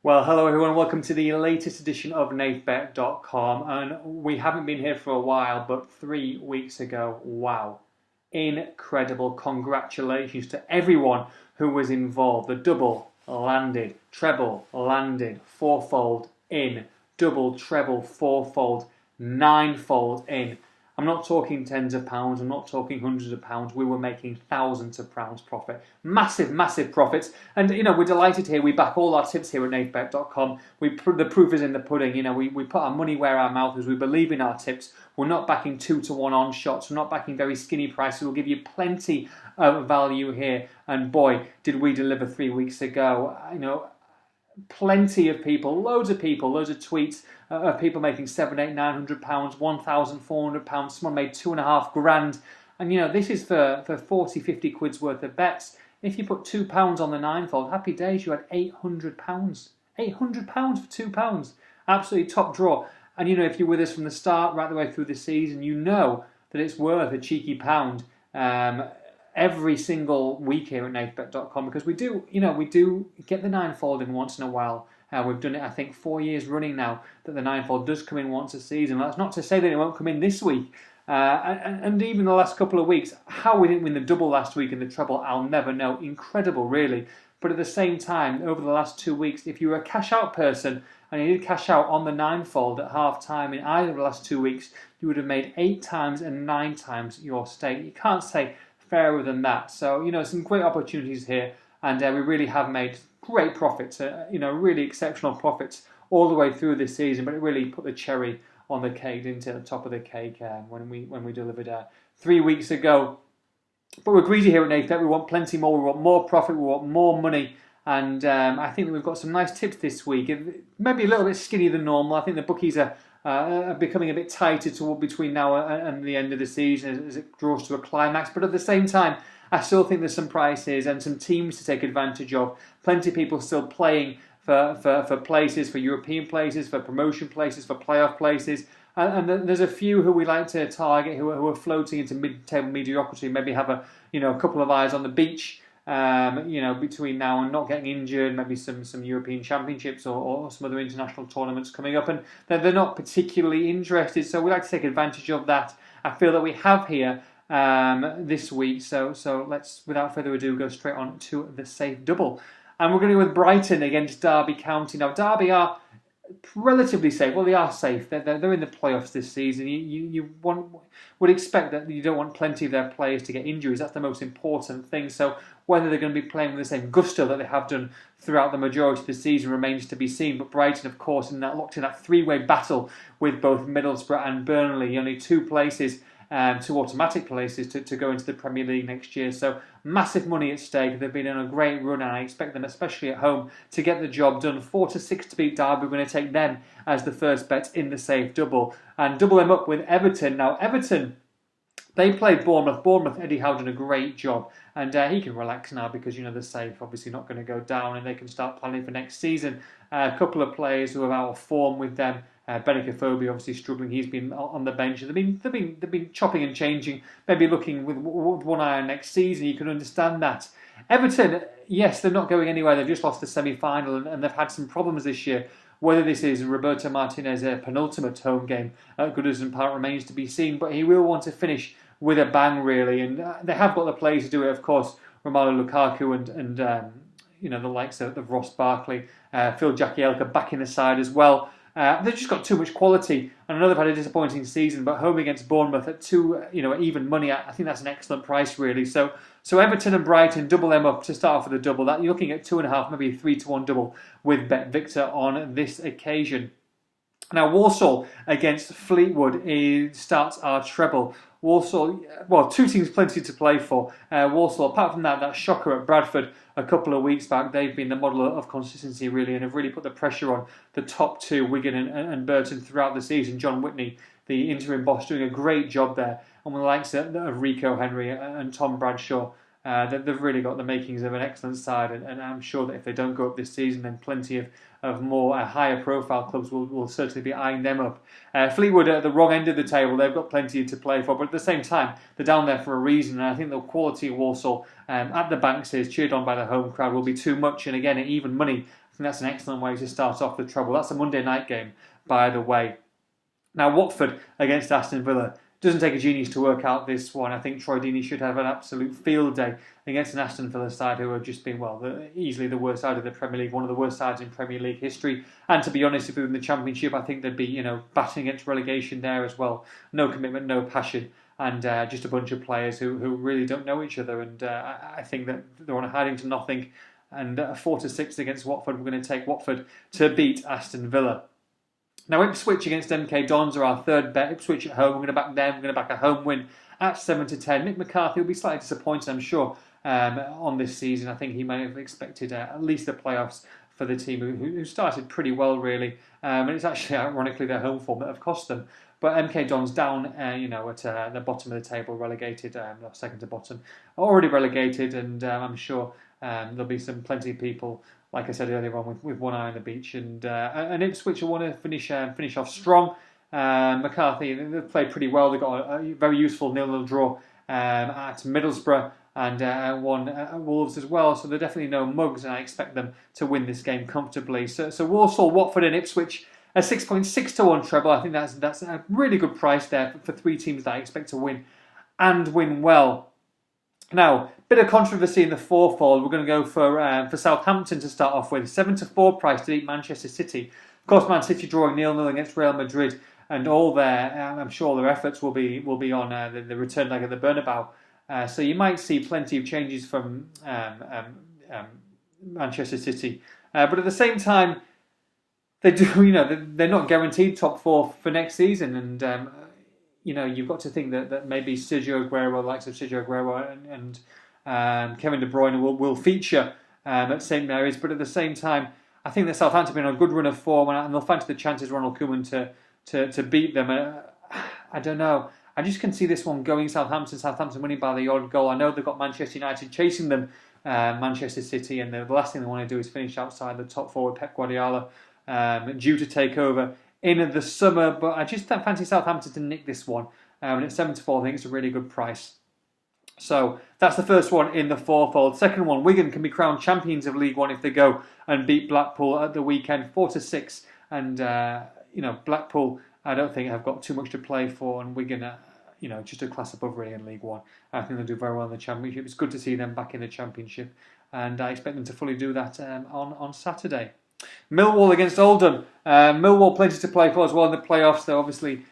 Well, hello everyone, welcome to the latest edition of Nathbet.com, and we haven't been here for a while, but 3 weeks ago, wow, incredible, congratulations to everyone who was involved. The double landed, treble landed, fourfold in, double, treble, fourfold, ninefold in. I'm not talking tens of pounds, I'm not talking hundreds of pounds. We were making thousands of pounds profit. Massive, massive profits. And, we're delighted here. We back all our tips here at Nathbet.com. The proof is in the pudding. We put our money where our mouth is. We believe in our tips. We're not backing 2-to-1 on shots. We're not backing very skinny prices. We'll give you plenty of value here. And boy, did we deliver 3 weeks ago. Plenty of people, loads of tweets of people making £700, £800, £900, £1,400. Someone made £2,500, and this is for 40, 50 quid's worth of bets. If you put £2 on the ninefold, happy days, you had £800. £800 for £2, absolutely top draw. And if you're with us from the start right the way through the season, you know that it's worth a cheeky pound. Every single week here at Nathbet.com, because we do get the ninefold in once in a while. We've done it, I think, 4 years running now that the ninefold does come in once a season. That's not to say that it won't come in this week. And even the last couple of weeks, how we didn't win the double last week and the treble, I'll never know. Incredible, really. But at the same time, over the last 2 weeks, if you were a cash-out person and you did cash out on the ninefold at half-time in either of the last 2 weeks, you would have made 8 times and 9 times your stake. You can't say fairer than that. So, some great opportunities here, and we really have made great profits, really exceptional profits all the way through this season, but it really put the cherry on the cake, into the top of the cake when we delivered 3 weeks ago. But we're greedy here at Nathbet. We want plenty more, we want more profit, we want more money, and I think that we've got some nice tips this week. Maybe a little bit skinnier than normal. I think the bookies are becoming a bit tighter between now and the end of the season as it draws to a climax. But at the same time, I still think there's some prices and some teams to take advantage of. Plenty of people still playing for places, for European places, for promotion places, for playoff places. And there's a few who we like to target who are floating into mid-table mediocrity, maybe have a couple of eyes on the beach. Between now and not getting injured, maybe some European Championships or some other international tournaments coming up, and they're not particularly interested. So we like to take advantage of that. I feel that we have here this week. So let's, without further ado, go straight on to the safe double, and we're going to go with Brighton against Derby County. Now Derby are relatively safe. Well, they are safe. They're in the playoffs this season. You would expect that you don't want plenty of their players to get injuries. That's the most important thing. So whether they're going to be playing with the same gusto that they have done throughout the majority of the season remains to be seen. But Brighton, of course, locked in that three-way battle with both Middlesbrough and Burnley. Only 2 places, 2 automatic places to go into the Premier League next year. So massive money at stake. They've been on a great run, and I expect them, especially at home, to get the job done. 4-6 to beat Derby. We're going to take them as the first bet in the safe double, and double them up with Everton. Now Everton, they played Bournemouth. Bournemouth, Eddie Howe done a great job, and he can relax now because they're safe, obviously not going to go down, and they can start planning for next season. A couple of players who are out of form with them. Benicofobia obviously struggling. He's been on the bench. They've been chopping and changing, maybe looking with one eye on next season. You can understand that. Everton, yes, they're not going anywhere. They've just lost the semi-final, and they've had some problems this year. Whether this is Roberto Martinez's penultimate home game at Goodison Park remains to be seen, but he will want to finish with a bang, really, and they have got the players to do it. Of course, Romelu Lukaku and the likes of Ross Barkley, Phil Jagielka back in the side as well. They've just got too much quality, and I know they've had a disappointing season, but home against Bournemouth at even money, I think that's an excellent price, really. So Everton and Brighton, double them up to start off with a double. That you're looking at 2.5, maybe a 3-to-1 double with Bet Victor on this occasion. Now Walsall against Fleetwood starts our treble. Walsall, well, 2 teams plenty to play for. Walsall, apart from that shocker at Bradford a couple of weeks back, they've been the model of consistency, really, and have really put the pressure on the top 2, Wigan and Burton, throughout the season. John Whitney, the interim boss, doing a great job there. And with the likes of Rico Henry and Tom Bradshaw, they've really got the makings of an excellent side, and I'm sure that if they don't go up this season, then plenty of more higher profile clubs will certainly be eyeing them up. Fleetwood at the wrong end of the table, they've got plenty to play for, but at the same time, they're down there for a reason, and I think the quality of Walsall at the Banks is cheered on by the home crowd will be too much, and again, at even money, I think that's an excellent way to start off the treble. That's a Monday night game, by the way. Now, Watford against Aston Villa. Doesn't take a genius to work out this one. I think Troy Deeney should have an absolute field day against an Aston Villa side who have just been, easily the worst side of the Premier League, one of the worst sides in Premier League history. And to be honest, if we were in the Championship, I think they'd be, battling against relegation there as well. No commitment, no passion, and just a bunch of players who really don't know each other. And I think that they're on a hiding to nothing. And 4-6 against Watford, we're going to take Watford to beat Aston Villa. Now, Ipswich against MK Dons are our third bet. Ipswich at home, we're going to back them. We're going to back a home win at 7-10. Mick McCarthy will be slightly disappointed, I'm sure, on this season. I think he may have expected at least the playoffs for the team who started pretty well, really. And it's actually, ironically, their home form that have cost them. But MK Dons down, at the bottom of the table, relegated, second to bottom, already relegated, and I'm sure there'll be plenty of people, like I said earlier on, with one eye on the beach, and Ipswich will want to finish off strong. McCarthy, they've played pretty well. They've got a very useful 0-0 draw at Middlesbrough and won at Wolves as well. So they're definitely no mugs, and I expect them to win this game comfortably. So Walsall, Watford, and Ipswich, a 6.6 to 1 treble. I think that's a really good price there for three teams that I expect to win and win well. Now, bit of controversy in the fourfold. We're going to go for Southampton to start off with. 7-4 price to beat Manchester City. Of course, Man City drawing 0-0 against Real Madrid, and all I'm sure their efforts will be on the return leg of the Bernabeu. So you might see plenty of changes from Manchester City, but at the same time, they do. They're not guaranteed top four for next season, and you've got to think that maybe Sergio Aguero, likes of Sergio Aguero and Kevin De Bruyne will feature at St Mary's. But at the same time, I think that Southampton have been on a good run of form, and they'll fancy the chances Ronald Koeman to beat them. I don't know. I just can see this one going Southampton winning by the odd goal. I know they've got Manchester United chasing them, Manchester City, and the last thing they want to do is finish outside the top four with Pep Guardiola due to take over in the summer, but I just fancy Southampton to nick this one. And at 7-4, I think it's a really good price. So that's the first one in the fourfold. Second one, Wigan can be crowned champions of League One if they go and beat Blackpool at the weekend, 4-6. And Blackpool, I don't think have got too much to play for, and Wigan, just a class above really in League One. I think they'll do very well in the Championship. It's good to see them back in the Championship, and I expect them to fully do that on Saturday. Millwall against Oldham. Millwall plenty to play for as well in the playoffs. They're obviously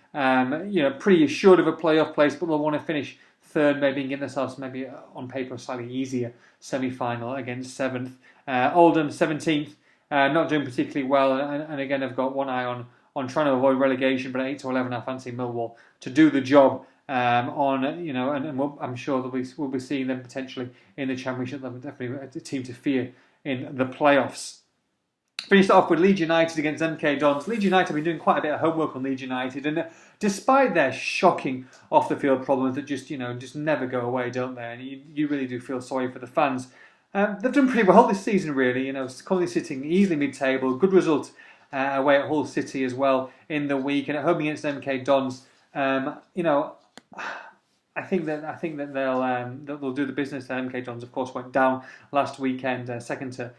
pretty assured of a playoff place, but they'll want to finish third, maybe, and get themselves maybe on paper a slightly easier semi-final against 7th. Oldham 17th, not doing particularly well, and again I've got one eye on trying to avoid relegation, but at 8-11 I fancy Millwall to do the job. And I'm sure that we'll be seeing them potentially in the Championship. They're definitely a team to fear in the playoffs. Finished off with Leeds United against MK Dons. Leeds United have been doing quite a bit of homework on Leeds United, and despite their shocking off-the-field problems that just never go away, don't they? And you really do feel sorry for the fans. They've done pretty well this season, really. Currently sitting easily mid-table. Good result away at Hull City as well in the week, and at home against MK Dons. I think that they'll do the business. MK Dons, of course, went down last weekend, second to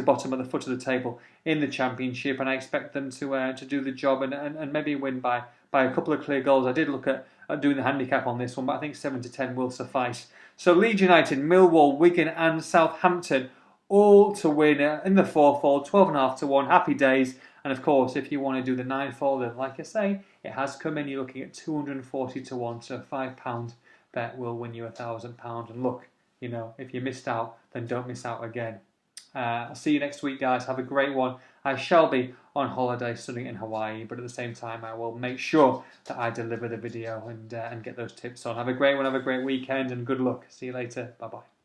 bottom at the foot of the table in the Championship, and I expect them to do the job and maybe win by a couple of clear goals. I did look at doing the handicap on this one, but I think 7-10 will suffice. So Leeds United, Millwall, Wigan, and Southampton all to win in the fourfold, 12.5 to 1. Happy days. And of course, if you want to do the ninefold, then like I say, it has come in. You're looking at 240 to 1, so a £5 bet will win you £1,000. And look, if you missed out, then don't miss out again. I'll see you next week, guys. Have a great one. I shall be on holiday studying in Hawaii, but at the same time, I will make sure that I deliver the video and get those tips on. Have a great one. Have a great weekend, and good luck. See you later. Bye-bye.